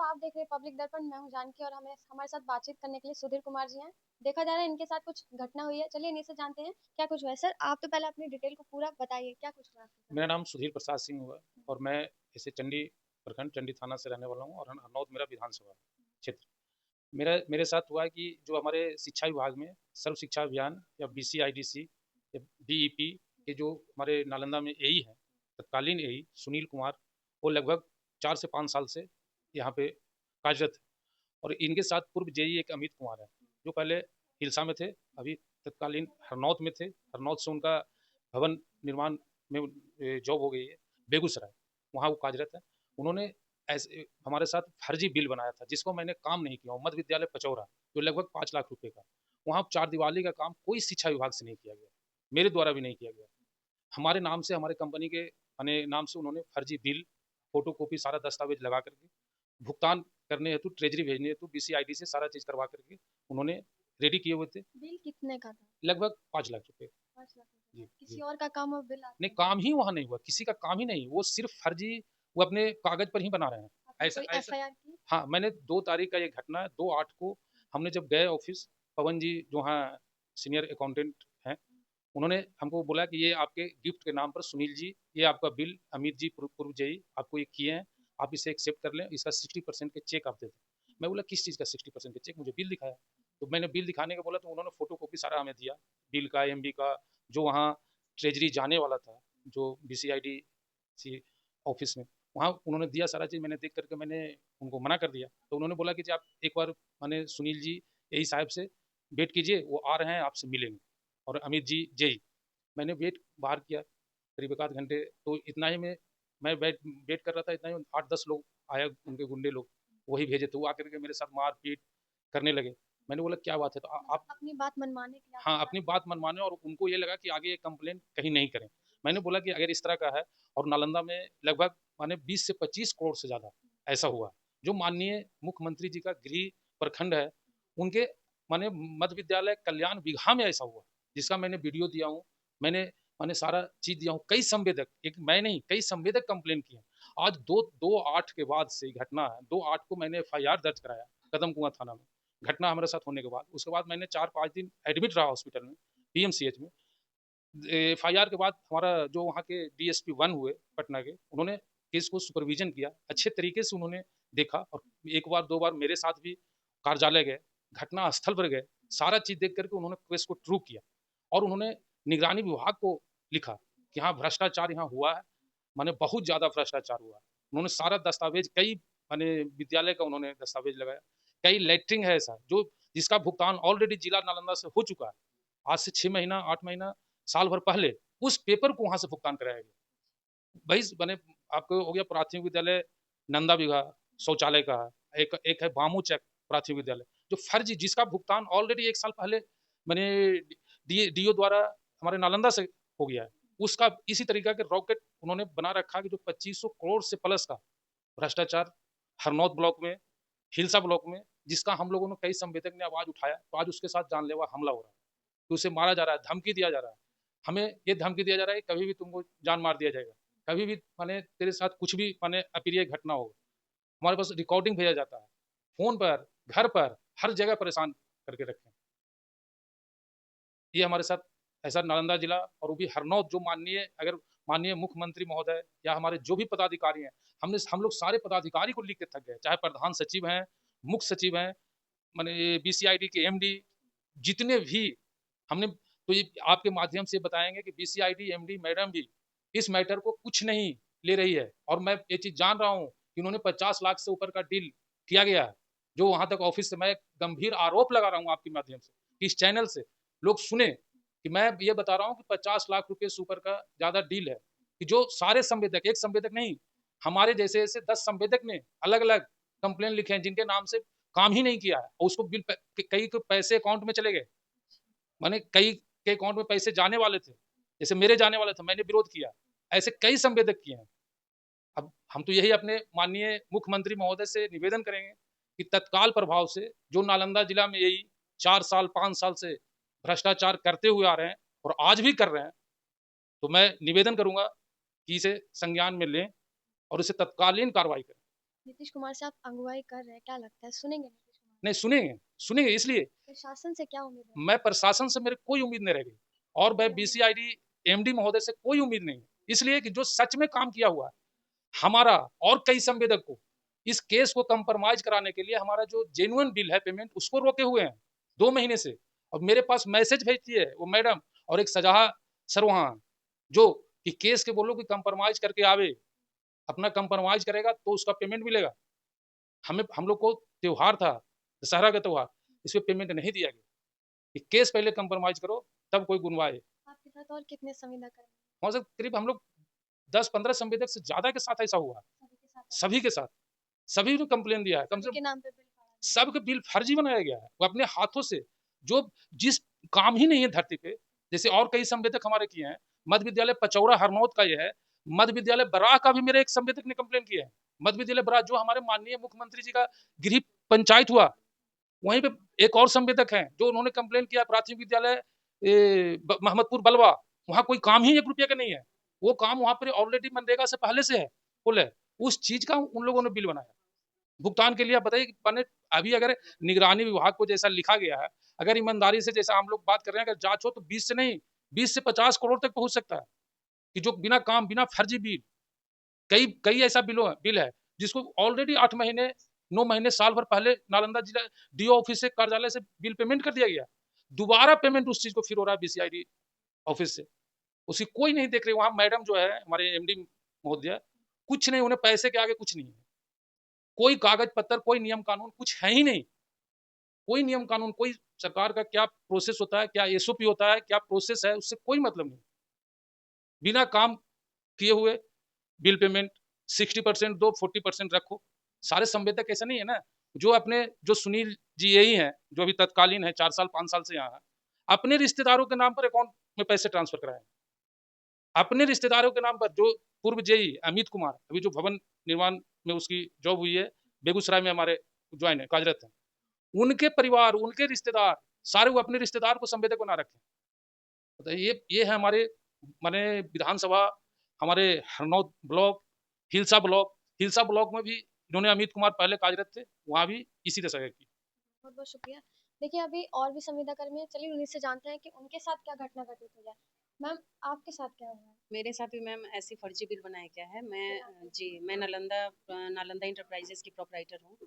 आप देख रहे हैं पब्लिक दर्पण। मैं हूं जानकी और हमें हमारे साथ बातचीत करने के लिए सुधीर कुमार जी हैं। देखा जा रहा है इनके साथ कुछ घटना हुई है। चलिए इन्हीं से जानते हैं क्या कुछ हुआ है। सर आप तो पहले अपनी डिटेल को पूरा बताइए, क्या कुछ हुआ आपके साथ? मेरा नाम सुधीर प्रसाद सिंह हुआ और मैं इसे चंडी प्रखंड चंडी थाना से रहने वाला हूँ और हरनौत मेरा विधानसभा क्षेत्र। मेरे साथ हुआ है कि जो हमारे शिक्षा विभाग में सर्व शिक्षा अभियान या बीसीआईडीसी या बीईपी के जो हमारे नालंदा में एई है, तत्कालीन एई सुनील कुमार, वो लगभग 4 से 5 साल से यहाँ पे कार्यरत है। और इनके साथ पूर्व जेई एक अमित कुमार है, जो पहले हिलसा में थे, अभी तत्कालीन हरनौत में थे। हरनौत से उनका भवन निर्माण में जॉब हो गई है बेगूसराय, वहाँ वो कार्यरत है। उन्होंने ऐसे हमारे साथ फर्जी बिल बनाया था जिसको मैंने काम नहीं किया हूँ। मध्य विद्यालय पचौरा जो लगभग 5 लाख रुपए का, वहाँ चार दीवारी का काम कोई शिक्षा विभाग से नहीं किया गया, मेरे द्वारा भी नहीं किया गया। हमारे नाम से, हमारे कंपनी के नाम से उन्होंने फर्जी बिल, फोटो कॉपी, सारा दस्तावेज लगा करके भुगतान करने हेतु, ट्रेजरी भेजने हेतु बीसीआईडी से सारा चीज करवा करके उन्होंने रेडी किए हुए थे। बिल कितने का था? लगभग 5 लाख रुपए। 5 लाख रुपए जी का किसी जी। और का काम और बिल नहीं, आपके यहाँ? काम ही वहाँ नहीं हुआ, किसी का काम ही नहीं, वो सिर्फ फर्जी, वो अपने कागज पर ही बना रहे हैं। आपने ऐसा कोई ऐसा एफआईआर की? हाँ, मैंने 2 तारीख का ये घटना है, 2/8 को हमने जब गए ऑफिस, पवन जी जो हाँ सीनियर अकाउंटेंट हैं, उन्होंने हमको बोला कि ये आपके गिफ्ट के नाम पर सुनील जी, ये आपका बिल अमित जी पूर्व जेई आपको ये किए हैं, आप इसे एक्सेप्ट कर लें, इसका 60% के चेक आप दे दें। मैं बोला किस चीज़ का 60% के चेक? मुझे बिल दिखाया। तो मैंने बिल दिखाने का बोला तो उन्होंने फोटो कॉपी सारा हमें दिया, बिल का, एमबी का, जो वहाँ ट्रेजरी जाने वाला था, जो बीसीआईडी सी ऑफिस में, वहाँ उन्होंने दिया सारा चीज़। मैंने देख करके मैंने उनको मना कर दिया। तो उन्होंने बोला कि जी आप एक बार माने सुनील जी यही साहब से वेट कीजिए, वो आ रहे हैं, आपसे मिलेंगे, और अमित जी जेई। मैंने वेट बाहर किया करीब 1 आध घंटे, तो इतना ही में मैं वेट कर रहा था, इतना ही 8-10 लोग आया, उनके गुंडे लोग, वही भेजे थे। वो आकर के मेरे साथ मारपीट करने लगे। मैंने बोला क्या बात है? तो आप, मतलब अपनी बात मनवाने के लिए हाँ, आपके साथ अपनी क्या बात मनवाने, और उनको ये लगा कि आगे ये कंप्लेंट कहीं नहीं करें। मैंने बोला कि अगर इस तरह का है, और नालंदा में लगभग माने 20 से 25 करोड़ से ज़्यादा ऐसा हुआ, जो माननीय मुख्यमंत्री जी का गृह प्रखंड है, उनके माने मध्य विद्यालय कल्याण बिगहा में ऐसा हुआ, जिसका मैंने वीडियो दिया हूँ, मैंने माने सारा चीज़ दिया हूँ। कई संवेदक, एक मैं नहीं, कई संवेदक कंप्लेंट किए हैं। आज 2/8 के बाद से घटना है, 2/8 को मैंने एफआईआर दर्ज कराया कदम कुआँ थाना में। घटना हमारे साथ होने के बाद, उसके बाद मैंने 4-5 दिन एडमिट रहा हॉस्पिटल में, पीएमसीएच में। एफआईआर के बाद हमारा जो वहाँ के डीएसपी 1 हुए पटना के, उन्होंने केस को सुपरविजन किया, अच्छे तरीके से उन्होंने देखा, और एक बार 2 बार मेरे साथ भी कार्यालय गए, घटना स्थल पर गए, सारा चीज़ देख करके उन्होंने केस को ट्रू किया, और उन्होंने निगरानी विभाग को लिखा कि हाँ भ्रष्टाचार यहाँ हुआ है, माने बहुत ज़्यादा भ्रष्टाचार हुआ है। उन्होंने सारा दस्तावेज, कई माने विद्यालय का उन्होंने दस्तावेज लगाया, कई लैट्रिन है ऐसा जो जिसका भुगतान ऑलरेडी जिला नालंदा से हो चुका है, आज से 6 महीना, 8 महीना, साल भर पहले उस पेपर को वहां से भुगतान कराया गया। भाई बने, आपको हो गया प्राथमिक विद्यालय नंदा बिघा शौचालय का, एक एक है बामू चक प्राथमिक विद्यालय, जो फर्जी, जिसका भुगतान ऑलरेडी 1 साल पहले मैंने डीओ द्वारा हमारे नालंदा से हो गया है। उसका इसी तरीका के रॉकेट उन्होंने बना रखा कि जो 2500 करोड़ से प्लस का भ्रष्टाचार हरनौत ब्लॉक में, हिलसा ब्लॉक में, जिसका हम लोगों ने, कई संवेदक ने आवाज उठाया, तो आज उसके साथ जानलेवा हमला हो रहा है, तो उसे मारा जा रहा है, धमकी दिया जा रहा है। हमें ये धमकी दिया जा रहा है कि कभी भी तुमको जान मार दिया जाएगा, कभी भी माने तेरे साथ कुछ भी माने अप्रिय घटना हो। हमारे पास रिकॉर्डिंग भेजा जाता है, फोन पर, घर पर, हर जगह परेशान करके रखें। ये हमारे साथ ऐसा नालंदा जिला, और वो भी हरनौत, जो माननीय, अगर माननीय मुख्यमंत्री महोदय या हमारे जो भी पदाधिकारी हैं, हम लोग सारे पदाधिकारी को लिख के थक गए, चाहे प्रधान सचिव हैं, मुख्य सचिव हैं, माने बीसीआईडी के एमडी, जितने भी हमने, तो ये आपके माध्यम से बताएंगे कि बीसीआईडी एमडी मैडम भी इस मैटर को कुछ नहीं ले रही है, और मैं ये चीज जान रहा हूँ कि उन्होंने 50 लाख से ऊपर का डील किया गया है, जो वहां तक ऑफिस से मैं गंभीर आरोप लगा रहा हूँ आपके माध्यम से कि इस चैनल से लोग सुने, कि मैं ये बता रहा हूँ कि 50 लाख रुपए से ऊपर का ज्यादा डील है, कि जो सारे संवेदक, एक संवेदक नहीं, हमारे जैसे जैसे 10 संवेदक ने अलग अलग कंप्लेन लिखे हैं, जिनके नाम से काम ही नहीं किया है, और उसको बिल कई के पैसे अकाउंट में चले गए, माने कई के अकाउंट में पैसे जाने वाले थे, जैसे मेरे जाने वाले थे, मैंने विरोध किया, ऐसे कई संवेदक किए हैं। अब हम तो यही अपने माननीय मुख्यमंत्री महोदय से निवेदन करेंगे कि तत्काल प्रभाव से, जो नालंदा जिला में यही 4 साल 5 साल से भ्रष्टाचार करते हुए आ रहे हैं और आज भी कर रहे हैं, तो मैं निवेदन करूंगा कि इसे संज्ञान में लें और इसे तत्कालीन कार्रवाई करें। नीतीश कुमार से आप अगुवाई कर रहे हैं, क्या लगता है सुनेंगे नीतीश कुमार? नहीं सुनेंगे, सुनेंगे इसलिए प्रशासन से क्या उम्मीद है? मैं प्रशासन से मेरे कोई उम्मीद नहीं रह गई और मैं कोई उम्मीद बीसीआईडी एमडी महोदय से कोई उम्मीद नहीं है, इसलिए कि जो सच में काम किया हुआ है हमारा और कई संवेदक को इस केस को कंप्रोमाइज कराने के लिए हमारा जो जेन्युइन बिल है पेमेंट उसको रोके हुए हैं 2 महीने से। और मेरे पास मैसेज भेजती है वो मैडम और एक सजाहा सरवहान जो कि केस के बोलो कि कंप्रोमाइज करके आवे, अपना कंप्रोमाइज करेगा तो उसका पेमेंट मिलेगा। हमें हम लोग को त्योहार था दशहरा का त्योहार, इसमें पेमेंट नहीं दिया गया कि केस पहले कंप्रोमाइज करो तब कोई गुनवाए। आपके साथ और कितने संविदा कर्मी वहां से करीब हम लोग 10-15 संवेदक से ज्यादा के साथ ऐसा हुआ, सभी के साथ ऐसा? सभी के साथ, सभी ने कंप्लेन दिया है, कम से सभी के नाम पे बिल फाड़ा गया? सबके बिल फर्जी बनाया गया है। वो अपने हाथों से जो जिस काम ही नहीं है धरती पे, जैसे और कई संवेदक हमारे किए हैं, मध्य विद्यालय पचौरा हरनौत का ये है, मध्य विद्यालय बराह का भी मेरे एक संवेदक ने कंप्लेन किया है। मध्य विद्यालय बराह जो हमारे माननीय मुख्यमंत्री जी का गृह पंचायत हुआ, वहीं पे एक और संवेदक हैं जो उन्होंने कंप्लेन किया प्राथमिक विद्यालय मोहम्मदपुर बलवा, वहाँ कोई काम ही 1 रुपया का नहीं है। वो काम वहाँ पर ऑलरेडी मनरेगा से पहले से है, पुल है। उस चीज का उन लोगों ने बिल बनाया भुगतान के लिए। आप बताइए कि अभी अगर निगरानी विभाग को जैसा लिखा गया है, अगर ईमानदारी से जैसा हम लोग बात कर रहे हैं, अगर जांच हो तो 20 से नहीं 20 से 50 करोड़ तक पहुंच सकता है कि जो बिना काम बिना फर्जी बिल कई कई ऐसा बिल है जिसको ऑलरेडी 8 महीने 9 महीने साल भर पहले नालंदा जिला डीओ ऑफिस से कार्यालय से बिल पेमेंट कर दिया गया, दोबारा पेमेंट उस चीज को फिर हो रहा है बीसीआईडी ऑफिस से, उसकी कोई नहीं देख रही। वहां मैडम जो है हमारे एमडी महोदय कुछ नहीं, उन्हें पैसे के आगे कुछ नहीं है, कोई कागज पत्तर कोई नियम कानून कुछ है ही नहीं, कोई नियम कानून कोई सरकार का क्या प्रोसेस होता है, क्या एसओपी होता है, क्या प्रोसेस है, उससे कोई मतलब नहीं। बिना काम किए हुए बिल पेमेंट 60% दो 40% रखो। सारे संवेदक ऐसा नहीं है ना, जो अपने जो सुनील जी यही हैं जो अभी तत्कालीन है 4 साल 5 साल से यहाँ है, अपने रिश्तेदारों के नाम पर अकाउंट में पैसे ट्रांसफर कराए, अपने रिश्तेदारों के नाम पर। जो पूर्व जेई अमित कुमार अभी जो भवन निर्माण में उसकी जॉब हुई है, बेगूसराय में हमारे ज्वाइन है कार्यरत है, उनके परिवार उनके रिश्तेदार सारे वो अपने रिश्तेदार को संवेदक बना रखे। तो ये है हमारे माने विधानसभा हमारे हरनौत ब्लॉक हिलसा ब्लॉक में भी इन्होंने अमित कुमार पहले कार्यरत थे, वहाँ भी इसी तरह की। बहुत बहुत शुक्रिया। देखिए अभी और भी संविदा कर्मी हैं, चलिए उन्हीं से जानते हैं कि उनके साथ क्या घटना घटित हुई है। मैम आपके साथ क्या हुआ है? मेरे साथ भी मैम ऐसी फर्जी बिल बनाया गया है। मैं नालंदा इंटरप्राइजेस की प्रोपराइटर हूँ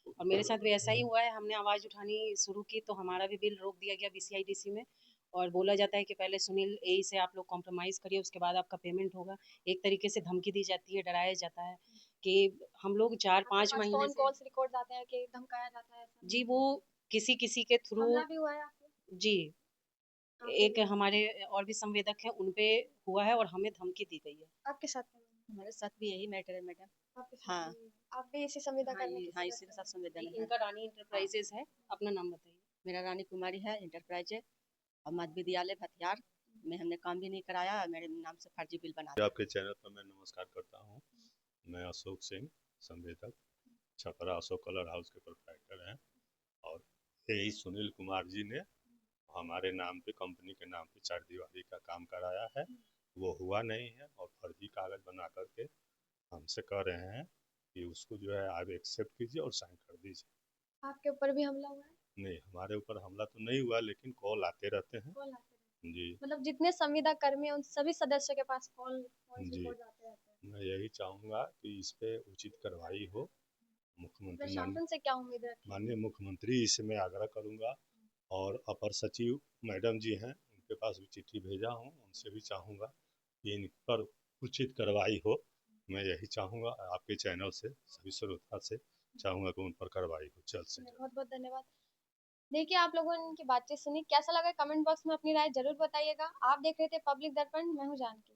और मेरे साथ भी ऐसा ही हुआ है। हमने आवाज़ उठानी शुरू की तो हमारा भी बिल रोक दिया गया बीसीआईडीसी में और बोला जाता है कि पहले सुनील एई से आप लोग कॉम्प्रोमाइज़ करिए, उसके बाद आपका पेमेंट होगा। एक तरीके से धमकी दी जाती है, डराया जाता है कि हम लोग 4-5 आपके पास महीने फोन से कॉल्स रिकॉर्ड आते हैं कि धमकाया जाता है ऐसा? जी, वो किसी के थ्रू हमला भी हुआ है आप पे? जी, आपके एक हमारे और भी संवेदक हैं, उन पे हुआ है और हमें धमकी दी गई है। आपके साथ क्या हुआ? हमारे साथ भी यही मैटर है मैडम। आपके साथ हाँ, भी हुआ? आप भी इसी संविदा हाँ, कर्मी ये के हाँ, इसी सदस्य के हैं? साथ संवेदन है। इनका रानी इंटरप्राइजेज है। अपना नाम बताइए। मेरा रानी कुमारी है इंटरप्राइज और मध्य विद्यालय भथियार में हमने काम भी नहीं कराया, मेरे नाम से फर्जी बिल बना दिया। आपके चैनल पर मैं नमस्कार करता हूँ। मैं अशोक सिंह संवेदक छपरा अशोक कलर हाउस के प्रोप्राइटर हैं और यही सुनील कुमार जी ने हमारे नाम पे कंपनी के नाम पे 4 दीवारी का काम कराया है, वो हुआ नहीं है और फर्जी कागज बना करके हमसे कह रहे हैं कि उसको जो है आप एक्सेप्ट कीजिए और साइन कर दीजिए। आपके ऊपर भी हमला हुआ है? नहीं, हमारे ऊपर हमला तो नहीं हुआ लेकिन कॉल आते रहते हैं। कॉल आते हैं? जी मतलब जितने संविदा कर्मी हैं उन सभी सदस्यों के पास कॉल वॉइस जी, रिकॉर्ड आते रहते हैं। मैं यही चाहूँगा कि इस पे उचित कार्रवाई हो। मुख्यमंत्री प्रशासन से क्या उम्मीद रखते हैं? माननीय मुख्यमंत्री इससे मैं आग्रह करूंगा और अपर सचिव मैडम जी हैं उनके पास भी चिट्ठी भेजा हूं, उनसे भी चाहूँगा कि इन पर उचित कार्रवाई हो। मैं यही चाहूँगा आपके चैनल से सभी श्रोता से चाहूँगा कि उन पर कार्रवाई हो जल्द से जल्द। बहुत बहुत धन्यवाद। देखिए आप लोगों ने इनकी बातचीत सुनी, कैसा लगा कमेंट बॉक्स में अपनी राय जरूर बताइएगा। आप देख रहे थे पब्लिक दर्पण, मैं हूँ जानकी।